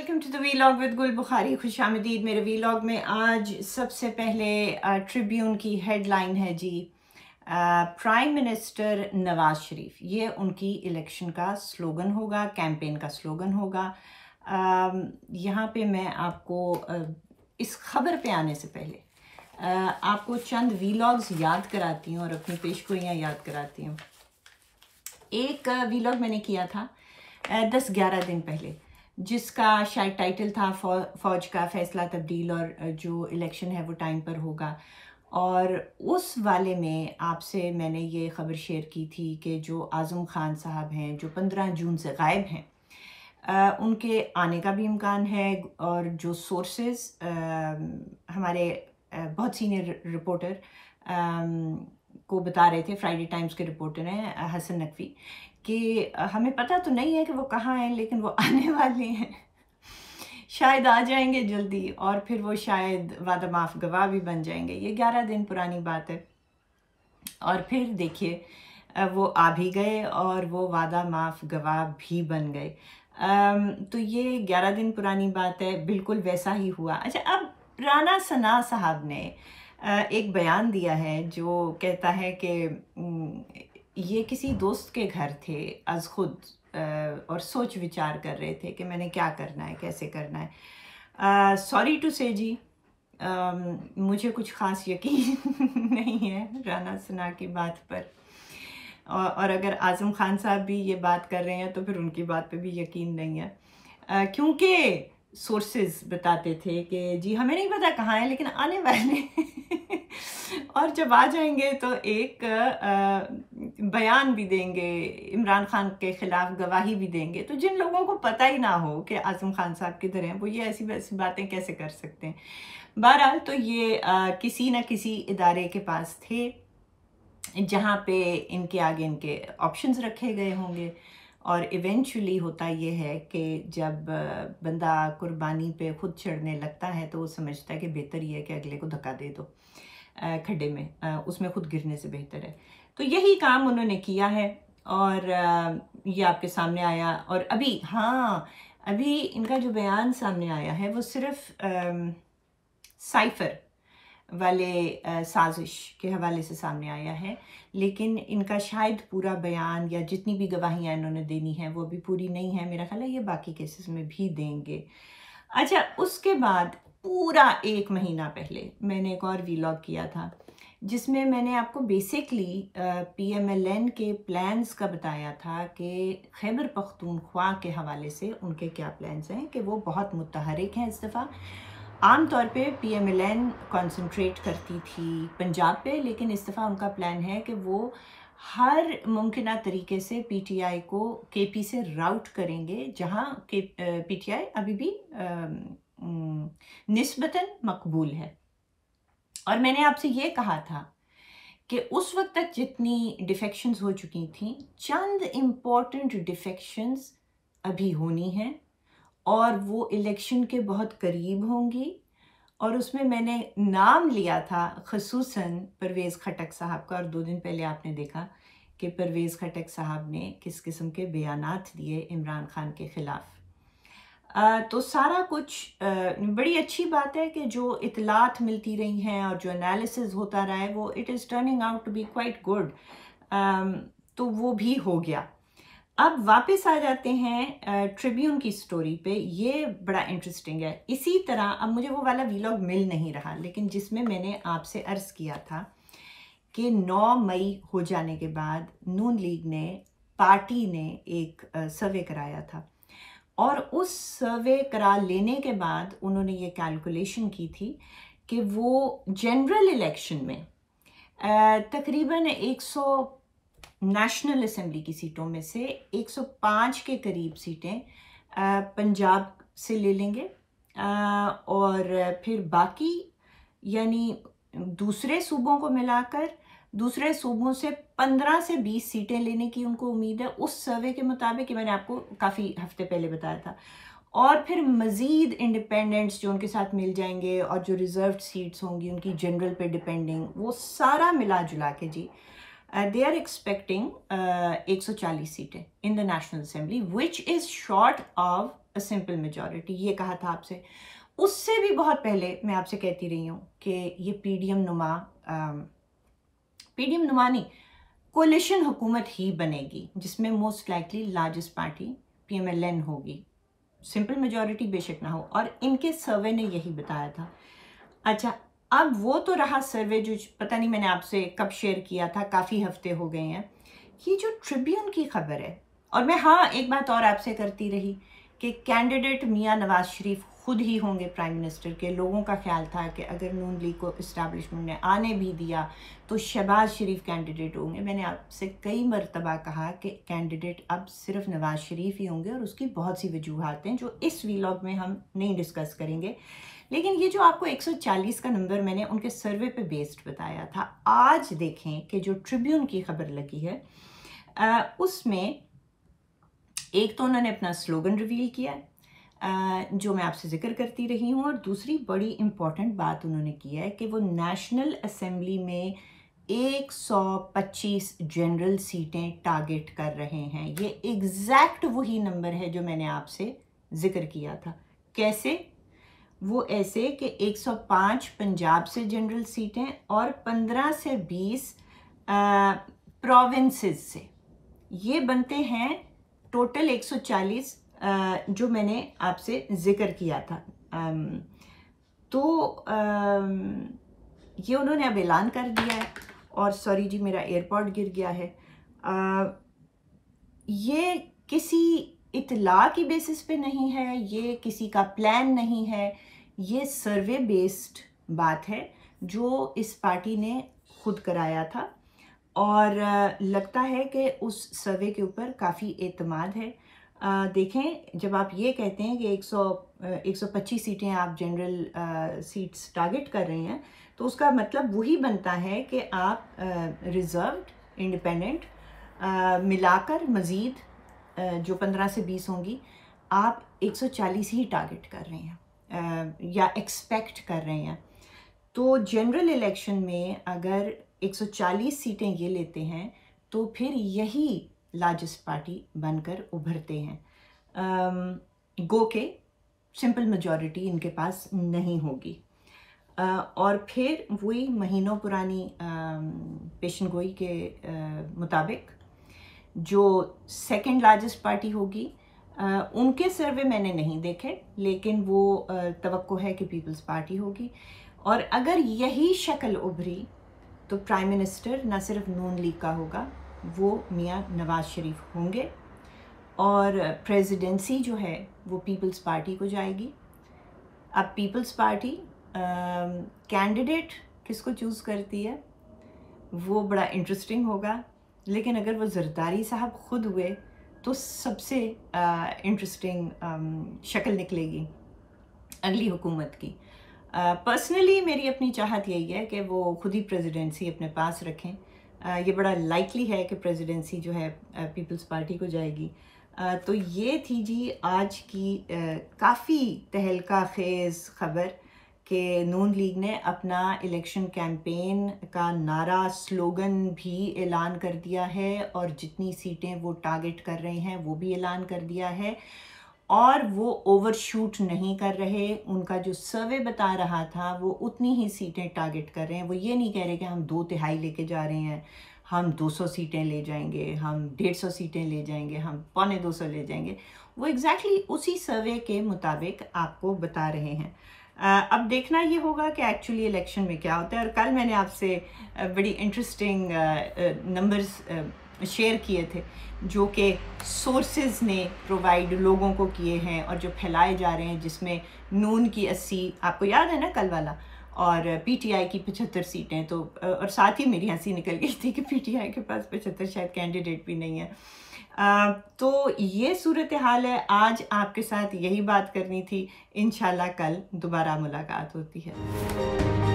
Welcome to the vlog with Gul Bukhari. खुशामदीद। मेरे vlog में आज सबसे पहले ट्रिब्यून की हेडलाइन है जी, प्राइम मिनिस्टर नवाज शरीफ। ये उनकी इलेक्शन का स्लोगन होगा, कैंपेन का स्लोगन होगा। यहाँ पे मैं आपको इस खबर पे आने से पहले आपको चंद वीलॉग्स याद कराती हूँ और अपनी पेशगोइयाँ याद कराती हूँ। एक वीलॉग मैंने किया था 10-11 दिन पहले, जिसका शायद टाइटल था फौज का फैसला तब्दील और जो इलेक्शन है वो टाइम पर होगा। और उस वाले में आपसे मैंने ये ख़बर शेयर की थी कि जो आज़म खान साहब हैं, जो 15 जून से गायब हैं, उनके आने का भी इम्कान है। और जो सोर्सेस हमारे बहुत सीनियर रिपोर्टर को बता रहे थे, फ्राइडे टाइम्स के रिपोर्टर हैं हसन नकवी, कि हमें पता तो नहीं है कि वो कहाँ हैं, लेकिन वो आने वाले हैं, शायद आ जाएंगे जल्दी, और फिर वो शायद वादा माफ़ गवाह भी बन जाएंगे। ये 11 दिन पुरानी बात है। और फिर देखिए वो आ भी गए और वो वादा माफ़ गवाह भी बन गए। तो ये 11 दिन पुरानी बात है, बिल्कुल वैसा ही हुआ। अच्छा, अब राना सना साहब ने एक बयान दिया है जो कहता है कि ये किसी दोस्त के घर थे अज खुद, और सोच विचार कर रहे थे कि मैंने क्या करना है, कैसे करना है। सॉरी टू से जी, मुझे कुछ ख़ास यकीन नहीं है राना सना की बात पर। और अगर आज़म खान साहब भी ये बात कर रहे हैं तो फिर उनकी बात पे भी यकीन नहीं है, क्योंकि सोर्सेज बताते थे कि जी हमें नहीं पता कहाँ है, लेकिन आने वाले और जब आ जाएंगे तो एक बयान भी देंगे, इमरान खान के ख़िलाफ़ गवाही भी देंगे। तो जिन लोगों को पता ही ना हो कि आज़म खान साहब किधर हैं, वो ये ऐसी वैसी बातें कैसे कर सकते हैं। बहरहाल, तो ये किसी न किसी इदारे के पास थे जहाँ पे इनके आगे इनके ऑप्शंस रखे गए होंगे। और इवेंचुअली होता ये है कि जब बंदा कुर्बानी पे खुद चढ़ने लगता है तो वो समझता है कि बेहतर ये है कि अगले को धक्का दे दो खड्डे में, उसमें खुद गिरने से बेहतर है। तो यही काम उन्होंने किया है और ये आपके सामने आया। और अभी अभी इनका जो बयान सामने आया है वो सिर्फ साइफर वाले साजिश के हवाले से सामने आया है, लेकिन इनका शायद पूरा बयान या जितनी भी गवाहियाँ इन्होंने देनी है वो अभी पूरी नहीं है। मेरा ख्याल है ये बाकी केसेस में भी देंगे। अच्छा, उसके बाद पूरा 1 महीना पहले मैंने एक और वीलॉग किया था जिसमें मैंने आपको बेसिकली PMLN के प्लान्स का बताया था कि खैबर पख्तूनख्वा के हवाले से उनके क्या प्लान्स हैं, कि वो बहुत मुतहरिक हैं इस दफ़ा। आमतौर पे PMLN कंसंट्रेट करती थी पंजाब पे, लेकिन इस दफ़ा उनका प्लान है कि वो हर मुमकिन तरीके से PTI को KP से राउट करेंगे, जहाँ के PTI अभी भी निस्बतन मकबूल है। और मैंने आपसे ये कहा था कि उस वक्त तक जितनी डिफेक्शंस हो चुकी थी, चंद इम्पॉर्टेंट डिफेक्शंस अभी होनी हैं और वो इलेक्शन के बहुत करीब होंगी। और उसमें मैंने नाम लिया था ख़ुसूसन परवेज़ खटक साहब का। और 2 दिन पहले आपने देखा कि परवेज़ खटक साहब ने किस किस्म के बयानात दिए इमरान खान के ख़िलाफ़। तो सारा कुछ बड़ी अच्छी बात है कि जो इतलात मिलती रही हैं और जो एनालिसिस होता रहा है वो it is turning out to be quite good. तो वो भी हो गया। अब वापस आ जाते हैं ट्रिब्यून की स्टोरी पे। ये बड़ा इंटरेस्टिंग है। इसी तरह अब मुझे वो वाला वीलॉग मिल नहीं रहा, लेकिन जिसमें मैंने आपसे अर्ज़ किया था कि 9 मई हो जाने के बाद नून लीग ने, पार्टी ने एक सर्वे कराया था, और उस सर्वे करा लेने के बाद उन्होंने ये कैलकुलेशन की थी कि वो जनरल इलेक्शन में तकरीबन 100 नेशनल असेंबली की सीटों में से 105 के करीब सीटें पंजाब से ले लेंगे, और फिर बाकी यानी दूसरे सूबों को मिलाकर दूसरे सूबों से 15 से 20 सीटें लेने की उनको उम्मीद है, उस सर्वे के मुताबिक, कि मैंने आपको काफ़ी हफ्ते पहले बताया था। और फिर मज़ीद इंडिपेंडेंट्स जो उनके साथ मिल जाएंगे और जो रिज़र्व्ड सीट्स होंगी उनकी जनरल पे डिपेंडिंग, वो सारा मिला जुला के जी they are expecting 140 सीटें in the National Assembly, which is short of a simple majority. ये कहा था आपसे, उससे भी बहुत पहले मैं आपसे कहती रही हूँ कि ये पीडीएम नुमा नहीं, कोलिशन हुकूमत ही बनेगी, जिसमें most likely largest party PMLN होगी, सिंपल मेजॉरिटी बेशक ना हो, और इनके सर्वे ने यही बताया था। अच्छा, अब वो तो रहा सर्वे जो पता नहीं मैंने आपसे कब शेयर किया था, काफ़ी हफ्ते हो गए हैं। ये जो ट्रिब्यून की खबर है, और मैं हाँ एक बात और आपसे करती रही कि कैंडिडेट मियां नवाज शरीफ खुद ही होंगे प्राइम मिनिस्टर के। लोगों का ख्याल था कि अगर नून लीग को इस्टेब्लिशमेंट ने आने भी दिया तो शहबाज शरीफ कैंडिडेट होंगे। मैंने आपसे कई मरतबा कहा कि कैंडिडेट अब सिर्फ नवाज शरीफ ही होंगे, और उसकी बहुत सी वजूहात हैं जो इस वीलॉग में हम नहीं डिस्कस करेंगे। लेकिन ये जो आपको 140 का नंबर मैंने उनके सर्वे पे बेस्ड बताया था, आज देखें कि जो ट्रिब्यून की खबर लगी है उसमें एक तो उन्होंने अपना स्लोगन रिवील किया है जो मैं आपसे जिक्र करती रही हूँ, और दूसरी बड़ी इम्पॉर्टेंट बात उन्होंने की है कि वो नेशनल असेंबली में 125 जनरल सीटें टारगेट कर रहे हैं। ये एग्जैक्ट वही नंबर है जो मैंने आपसे जिक्र किया था। कैसे? वो ऐसे कि 105 पंजाब से जनरल सीटें और 15 से 20 प्रोविंसेस से, ये बनते हैं टोटल 140 जो मैंने आपसे जिक्र किया था। तो ये उन्होंने अब ऐलान कर दिया है। और सॉरी जी, मेरा एयरपॉड गिर गया है। ये किसी इतला की बेसिस पे नहीं है, ये किसी का प्लान नहीं है, ये सर्वे बेस्ड बात है जो इस पार्टी ने खुद कराया था, और लगता है कि उस सर्वे के ऊपर काफ़ी एतमाद है। देखें, जब आप ये कहते हैं कि 125 सीटें आप जनरल सीट्स टारगेट कर रहे हैं, तो उसका मतलब वही बनता है कि आप रिजर्व्ड, इंडिपेंडेंट मिलाकर मज़ीद जो 15 से 20 होंगी, आप 140 ही टारगेट कर रहे हैं या एक्सपेक्ट कर रहे हैं। तो जनरल इलेक्शन में अगर 140 सीटें ये लेते हैं तो फिर यही लार्जेस्ट पार्टी बनकर उभरते हैं। गो के सिंपल मेजॉरिटी इनके पास नहीं होगी, और फिर वही महीनों पुरानी पेशन गोई के मुताबिक जो सेकंड लार्जेस्ट पार्टी होगी, उनके सर्वे मैंने नहीं देखे, लेकिन वो तवक्को है कि पीपल्स पार्टी होगी। और अगर यही शक्ल उभरी तो प्राइम मिनिस्टर न सिर्फ नून लीग का होगा, वो मियां नवाज शरीफ होंगे, और प्रेसिडेंसी जो है वो पीपल्स पार्टी को जाएगी। अब पीपल्स पार्टी कैंडिडेट किसको चूज़ करती है वो बड़ा इंटरेस्टिंग होगा, लेकिन अगर वो जरदारी साहब खुद हुए तो सबसे इंटरेस्टिंग शक्ल निकलेगी अगली हुकूमत की। पर्सनली मेरी अपनी चाहत यही है कि वो खुद ही प्रेसिडेंसी अपने पास रखें। ये बड़ा लाइकली है कि प्रेसिडेंसी जो है पीपल्स पार्टी को जाएगी। तो ये थी जी आज की काफ़ी तहलका खेज़ खबर कि नून लीग ने अपना इलेक्शन कैंपेन का नारा, स्लोगन भी ऐलान कर दिया है, और जितनी सीटें वो टारगेट कर रहे हैं वो भी ऐलान कर दिया है, और वो ओवरशूट नहीं कर रहे। उनका जो सर्वे बता रहा था वो उतनी ही सीटें टारगेट कर रहे हैं। वो ये नहीं कह रहे कि हम 2/3 लेके जा रहे हैं, हम 200 सीटें ले जाएंगे, हम 150 सीटें ले जाएंगे, हम 225 ले जाएंगे। वो एग्जैक्टली उसी सर्वे के मुताबिक आपको बता रहे हैं। अब देखना ये होगा कि एक्चुअली इलेक्शन में क्या होता है। और कल मैंने आपसे बड़ी इंटरेस्टिंग नंबर्स शेयर किए थे जो कि सोर्सेज ने प्रोवाइड लोगों को किए हैं और जो फैलाए जा रहे हैं, जिसमें नून की 80, आपको याद है ना कल वाला, और पीटीआई की 75 सीटें। तो और साथ ही मेरी हंसी निकल गई थी कि पीटीआई के पास 75 शायद कैंडिडेट भी नहीं है। तो ये सूरत हाल है। आज आपके साथ यही बात करनी थी। इंशाल्लाह कल दोबारा मुलाकात होती है।